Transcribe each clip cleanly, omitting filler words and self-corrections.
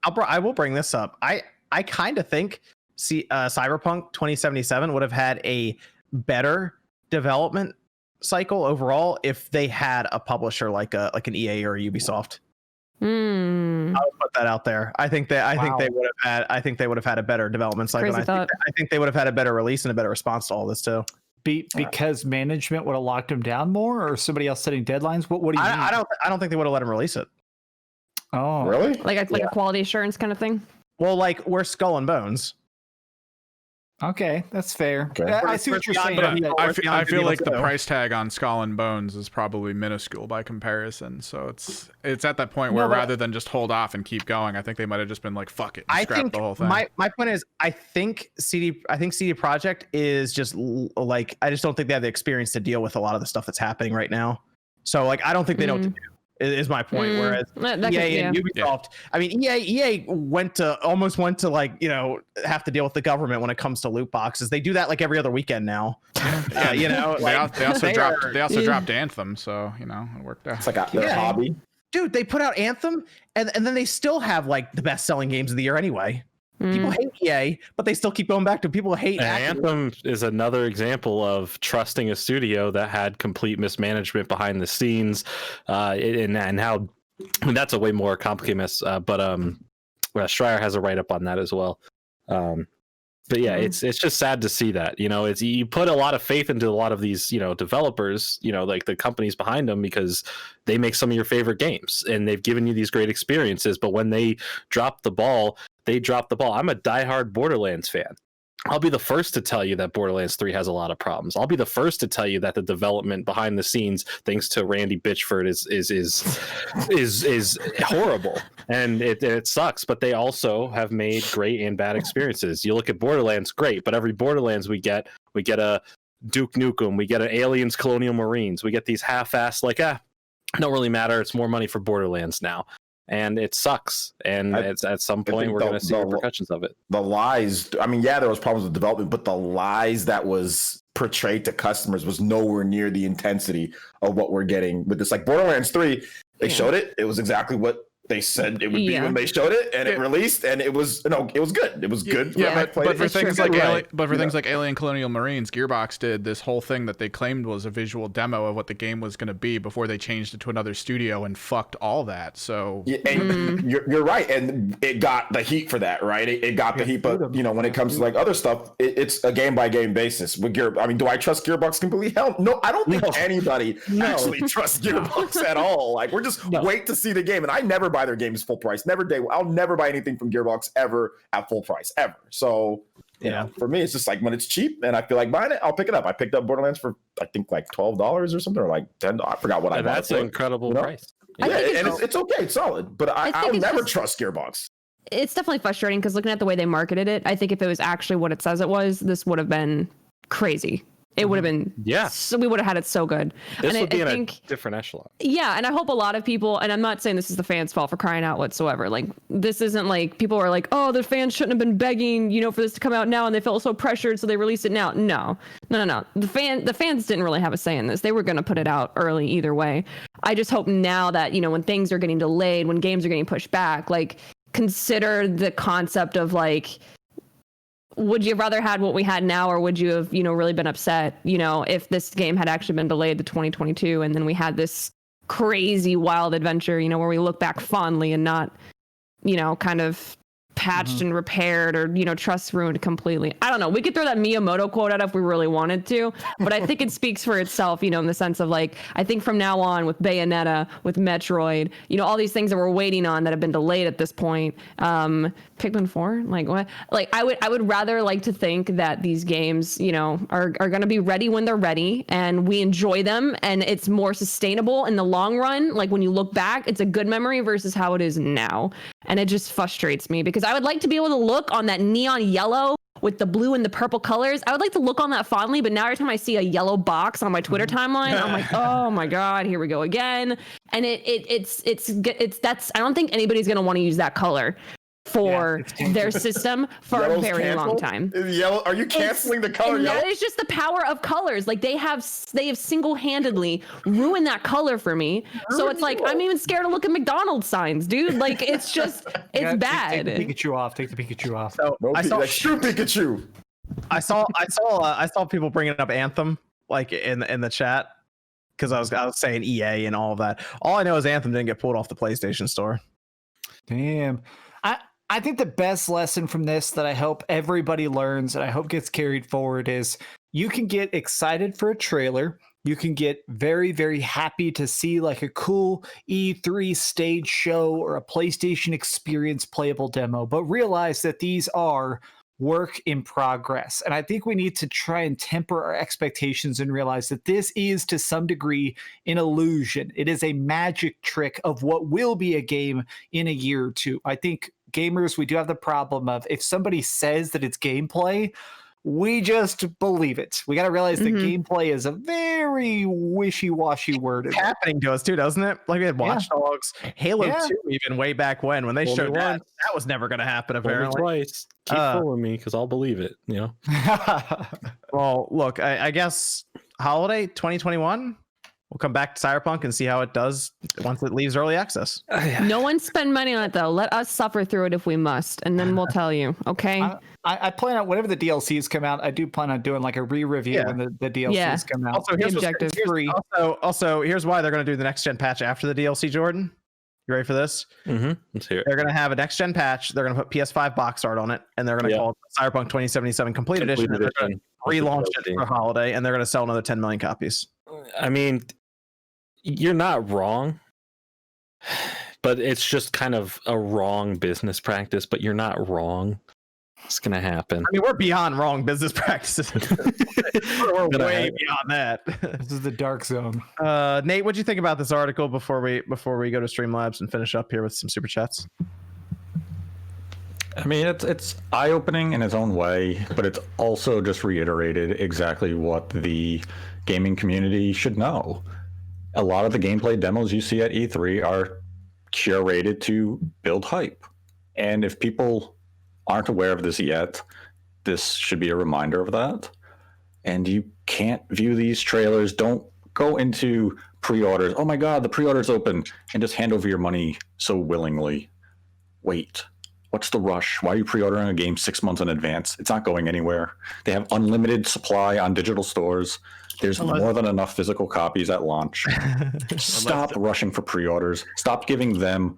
I will bring this up. I kind of think Cyberpunk 2077 would have had a better development cycle overall if they had a publisher like an EA or a Ubisoft. I'll put that out there. I think they would have had a better development cycle. I think they would have had a better release and a better response to all this too. Because management would have locked them down more, or somebody else setting deadlines. What do you mean? I don't think they would have let them release it. Oh, really? Like a quality assurance kind of thing. Well, like we're Skull and Bones. Okay, that's fair. Okay. I see what you're saying. I feel like the price tag on Skull and Bones is probably minuscule by comparison. So it's at that point where rather than just hold off and keep going, I think they might have just been like, "Fuck it," and scrap the whole thing. My point is, I think CD Projekt is just like, I just don't think they have the experience to deal with a lot of the stuff that's happening right now. So like, I don't think they know what to do. Is my point. Whereas EA and Ubisoft, I mean, EA almost went to like, you know, have to deal with the government when it comes to loot boxes. They do that like every other weekend now. You know, they also dropped Anthem, so you know it worked out. It's like their hobby. Dude, they put out Anthem, and then they still have like the best-selling games of the year anyway. People hate EA, but they still keep going back to people hate Anthem is another example of trusting a studio that had complete mismanagement behind the scenes, and how that's a way more complicated mess. But Schreier has a write-up on that as well. But yeah, it's just sad to see that, you know, you put a lot of faith into a lot of these, you know, developers, you know, like the companies behind them, because they make some of your favorite games and they've given you these great experiences. But when they drop the ball, they drop the ball. I'm a diehard Borderlands fan. I'll be the first to tell you that Borderlands 3 has a lot of problems. I'll be the first to tell you that the development behind the scenes, thanks to Randy Bitchford, is horrible, and it sucks. But they also have made great and bad experiences. You look at Borderlands, great, but every Borderlands we get a Duke Nukem, we get an Aliens Colonial Marines, we get these half-assed like don't really matter. It's more money for Borderlands now. And it sucks. And it's at some point we're going to see repercussions of it. The lies, I mean, yeah, there was problems with development, but the lies that was portrayed to customers was nowhere near the intensity of what we're getting with this. Like Borderlands 3, they showed it. It was exactly what they said it would be when they showed it, and it released, and it was good. It was good. But for things like Alien Colonial Marines, Gearbox did this whole thing that they claimed was a visual demo of what the game was going to be before they changed it to another studio and fucked all that. So and you're right, and it got the heat for that, right? It got the heat, but you know, when it comes to like other stuff, it's a game by game basis. With I mean, do I trust Gearbox completely? Hell no, I don't think anybody actually trusts Gearbox at all. Like we're just wait to see the game, and I never buy their games full price. I'll never buy anything from Gearbox ever at full price ever. So you know, for me, it's just like when it's cheap and I feel like buying it, I'll pick it up. I picked up Borderlands for I think like $12 or something, or like $10. I forgot what I bought. That's an incredible price. Yeah, and it's okay, it's solid. But I'll never trust Gearbox. It's definitely frustrating because looking at the way they marketed it, I think if it was actually what it says it was, this would have been crazy. It would have been, so we would have had it so good. This and would be in a different echelon. Yeah, and I hope a lot of people, and I'm not saying this is the fans' fault for crying out whatsoever. Like, this isn't like people are like, oh, the fans shouldn't have been begging, you know, for this to come out now, and they felt so pressured, so they released it now. No. The fans didn't really have a say in this. They were going to put it out early either way. I just hope now that, you know, when things are getting delayed, when games are getting pushed back, like, consider the concept of like, would you have rather had what we had now, or would you have, you know, really been upset, you know, if this game had actually been delayed to 2022 and then we had this crazy wild adventure, you know, where we look back fondly and not, you know, kind of patched and repaired, or, you know, trust ruined completely. I don't know. We could throw that Miyamoto quote out if we really wanted to, but I think it speaks for itself, you know, in the sense of like, I think from now on with Bayonetta, with Metroid, you know, all these things that we're waiting on that have been delayed at this point, Pikmin 4, like what? Like I would rather like to think that these games, you know, are going to be ready when they're ready and we enjoy them and it's more sustainable in the long run. Like when you look back, it's a good memory versus how it is now. And it just frustrates me because I would like to be able to look on that neon yellow with the blue and the purple colors. I would like to look on that fondly, but now every time I see a yellow box on my Twitter timeline, I'm like, oh my God, here we go again. And it's that's, I don't think anybody's going to want to use that color for their system for Yellow's a very long canceled? time. Yellow? Are you canceling the color And yellow? that is just the power of colors. Like they have single-handedly ruined that color for me. So it's like I'm even scared to look at McDonald's signs, dude. Like it's just it's bad. Take the Pikachu off. Take the Pikachu off. So I saw Shoot Pikachu. I saw people bringing up Anthem like in the chat because I was saying EA and all of that. All I know is Anthem didn't get pulled off the PlayStation Store. Damn. I think the best lesson from this that I hope everybody learns and I hope gets carried forward is you can get excited for a trailer. You can get very, very happy to see like a cool E3 stage show or a PlayStation Experience playable demo, but realize that these are work in progress. And I think we need to try and temper our expectations and realize that this is to some degree an illusion. It is a magic trick of what will be a game in a year or two. I think gamers, we do have the problem of if somebody says that it's gameplay, we just believe it. We got to realize that gameplay is a very wishy-washy word. It's happening to us too, doesn't it? Like we had Watch Dogs, Halo 2, even way back when they showed that was never going to happen. Apparently, twice. Keep fooling me because I'll believe it. You know. Well, look, I guess holiday 2021. We'll come back to Cyberpunk and see how it does once it leaves early access. No one spend money on it though. Let us suffer through it if we must, and then we'll tell you. Okay. I plan on whenever the DLCs come out. I do plan on doing like a re-review when the DLCs come out. Also, here's why they're going to do the next gen patch after the DLC. Jordan, you ready for this? Mm-hmm. Let's hear it. They're going to have a next gen patch. They're going to put PS5 box art on it, and they're going to call it Cyberpunk 2077 Complete Edition. And they're going to relaunch it for holiday, and they're going to sell another 10 million copies. I mean, you're not wrong, but it's just kind of a wrong business practice. But you're not wrong. It's gonna happen. I mean, we're beyond wrong business practices. we're way beyond that. This is the dark zone. Nate, what'd you think about this article before we go to Streamlabs and finish up here with some super chats? I mean, it's eye-opening in its own way, but it's also just reiterated exactly what the gaming community should know. A lot of the gameplay demos you see at E3 are curated to build hype. And if people aren't aware of this yet, this should be a reminder of that. And you can't view these trailers. Don't go into pre-orders. Oh my God, the pre-order's open, and just hand over your money so willingly. Wait, what's the rush? Why are you pre-ordering a game 6 months in advance? It's not going anywhere. They have unlimited supply on digital stores. There's more than enough physical copies at launch. Stop rushing for pre-orders. Stop giving them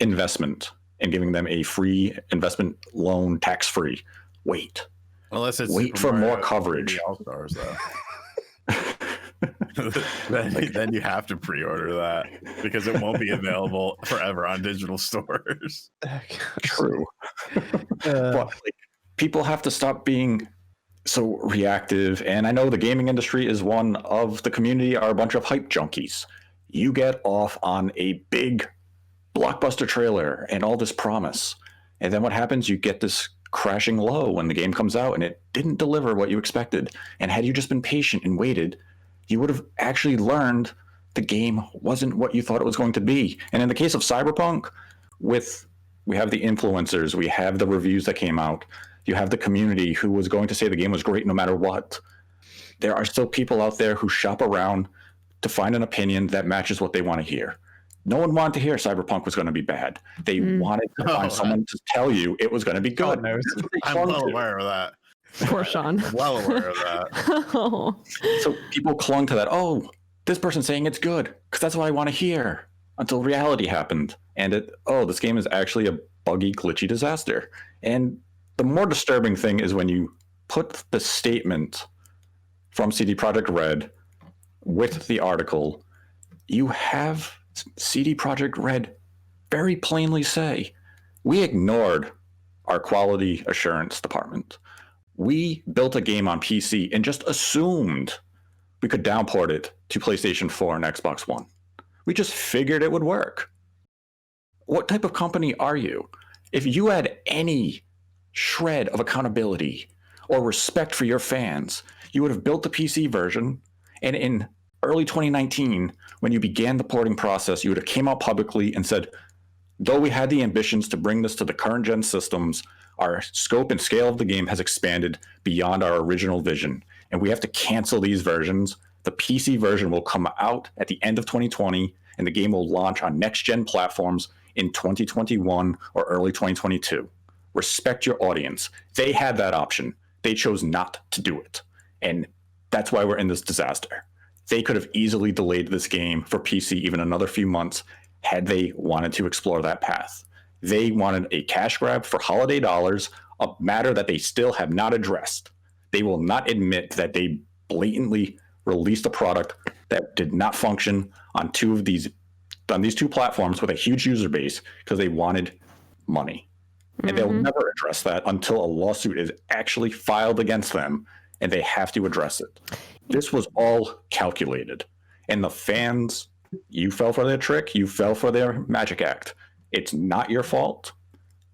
investment and giving them a free investment loan, tax-free. Wait. Unless it's wait for more coverage. All-Stars, though. then you have to pre-order that because it won't be available forever on digital stores. True. But people have to stop being so reactive. And I know the gaming industry is one of the community are a bunch of hype junkies. You get off on a big blockbuster trailer and all this promise, and then what happens? You get this crashing low when the game comes out and it didn't deliver what you expected. And had you just been patient and waited, you would have actually learned the game wasn't what you thought it was going to be. And in the case of Cyberpunk, we have the influencers, we have the reviews that came out, you have the community who was going to say the game was great no matter what. There are still people out there who shop around to find an opinion that matches what they want to hear. No one wanted to hear Cyberpunk was going to be bad. They wanted to find someone to tell you it was going to be good. I'm well aware of that. Poor Sean. Well aware of that. So people clung to that. Oh, this person's saying it's good because that's what I want to hear. Until reality happened, and this game is actually a buggy, glitchy disaster. And the more disturbing thing is when you put the statement from CD Projekt Red with the article, you have CD Projekt Red very plainly say, we ignored our quality assurance department. We built a game on PC and just assumed we could downport it to PlayStation 4 and Xbox One. We just figured it would work. What type of company are you? If you had any shred of accountability or respect for your fans, you would have built the PC version, and in early 2019, when you began the porting process, you would have came out publicly and said, Though we had the ambitions to bring this to the current gen systems, our scope and scale of the game has expanded beyond our original vision, and we have to cancel these versions. The PC version will come out at the end of 2020, and the game will launch on next-gen platforms in 2021 or early 2022. Respect your audience. They had that option. They chose not to do it, and that's why we're in this disaster. They could have easily delayed this game for PC even another few months had they wanted to explore that path. They wanted a cash grab for holiday dollars, a matter that they still have not addressed. They will not admit that they blatantly released a product that did not function on these two platforms with a huge user base because they wanted money. And they'll never address that until a lawsuit is actually filed against them, and they have to address it. This was all calculated. And the fans, you fell for their trick, you fell for their magic act. It's not your fault.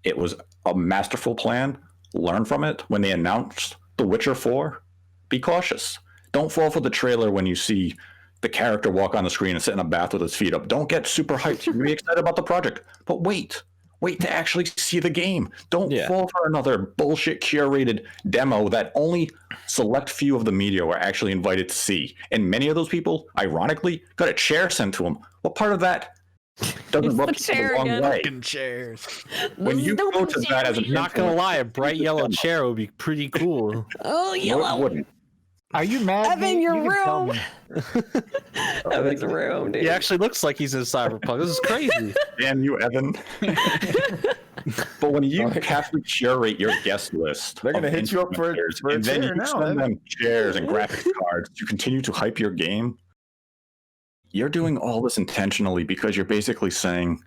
It was a masterful plan. Learn from it. When they announced The Witcher 4, be cautious. Don't fall for the trailer when you see the character walk on the screen and sit in a bath with his feet up. Don't get super hyped. You're excited about the project. But wait to actually see the game. Don't fall for another bullshit curated demo that only select few of the media were actually invited to see. And many of those people, ironically, got a chair sent to them. What part of that doesn't rub people the wrong way? Chairs. When you go to that as a Not gonna lie, a bright yellow chair would be pretty cool. Oh, yellow. No, it wouldn't. Are you mad? Evan, your You can tell room. me. Evan's room, dude. He actually looks like he's in Cyberpunk. This is crazy. Damn you, Evan. But when you carefully curate your guest list, They're gonna of hit you up for influencers, a and then chair you now, send Evan. them chairs and graphics cards to continue to hype your game. You're doing all this intentionally because you're basically saying,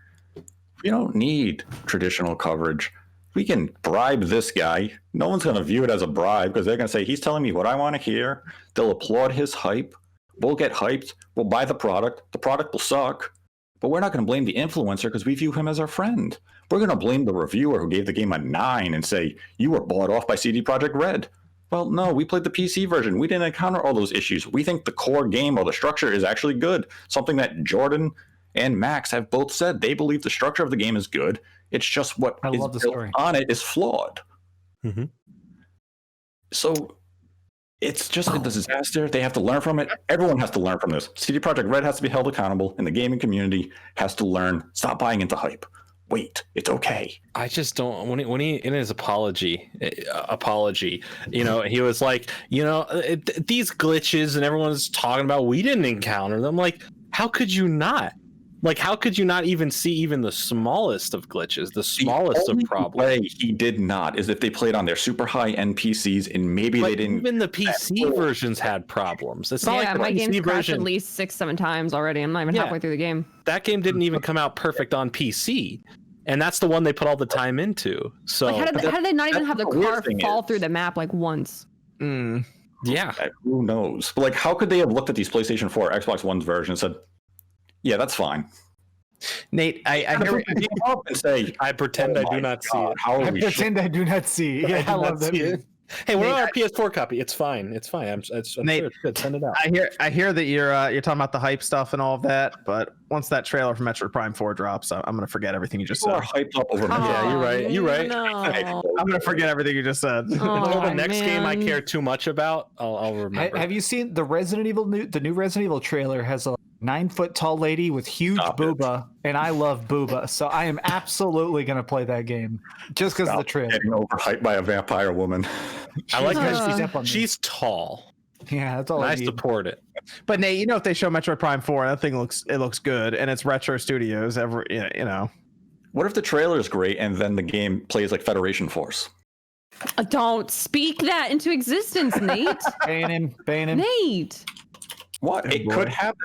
we don't need traditional coverage. We can bribe this guy. No one's going to view it as a bribe because they're going to say, he's telling me what I want to hear. They'll applaud his hype. We'll get hyped. We'll buy the product. The product will suck. But we're not going to blame the influencer because we view him as our friend. We're going to blame the reviewer who gave the game a 9 and say, you were bought off by CD Projekt Red. Well, no, we played the PC version. We didn't encounter all those issues. We think the core game or the structure is actually good. Something that Jordan and Max have both said. They believe the structure of the game is good. It's just what is built on it is flawed. Mm-hmm. So it's just a disaster. They have to learn from it. Everyone has to learn from this. CD Projekt Red has to be held accountable, and the gaming community has to learn. Stop buying into hype. Wait, it's okay. I just don't. When he in his apology, you know, he was like, you know, these glitches, and everyone's talking about we didn't encounter them. Like, how could you not? Like, how could you not even see even the smallest of glitches, the smallest of problems? The way he did not is if they played on their super high end PCs and maybe they didn't. Even the PC versions had problems. It's not like the my PC game's crashed version. at least 6-7 times already. I'm not even halfway through the game. That game didn't even come out perfect on PC, and that's the one they put all the time into. So Like, how did they not even have the car fall through the map like once? Yeah, who knows? But like, how could they have looked at these PlayStation 4 or Xbox One's version and said, "Yeah, that's fine." Nate, I hear up and say, I pretend "Oh I do my not see God, it. How are I we pretend I do not see. Yeah, I love that. it. Hey, we're on our PS4 copy. It's fine. It's fine. I'm Nate, sure it's good. Send it out. I hear that you're talking about the hype stuff and all of that, but once that trailer for Metroid Prime 4 drops, I'm gonna forget everything you just People said. are hyped up over Yeah, you're right. You're right. No. I'm gonna forget everything you just said. Until the next game I man. care too much about, I'll remember. Have you seen the new Resident Evil trailer? Has a 9-foot tall lady with huge booba, and I love booba, so I am absolutely gonna play that game just because of the trailer. getting overhyped by a vampire woman. I like She's up how on me. she's tall. Yeah, that's all And I I need. support it. But Nate, you know, if they show Metroid Prime 4, that thing looks good, and it's Retro Studios. You know. What if the trailer is great and then the game plays like Federation Force? Don't speak that into existence, Nate. Ban him. Nate. What? It could happen.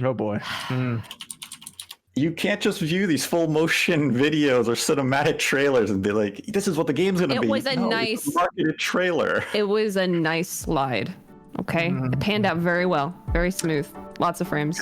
Oh boy. You can't just view these full motion videos or cinematic trailers and be like, "This is what the game's gonna It be." was a No, it's nice- marketed trailer. It was a nice slide. Okay. It panned out very well. Very smooth. Lots of frames.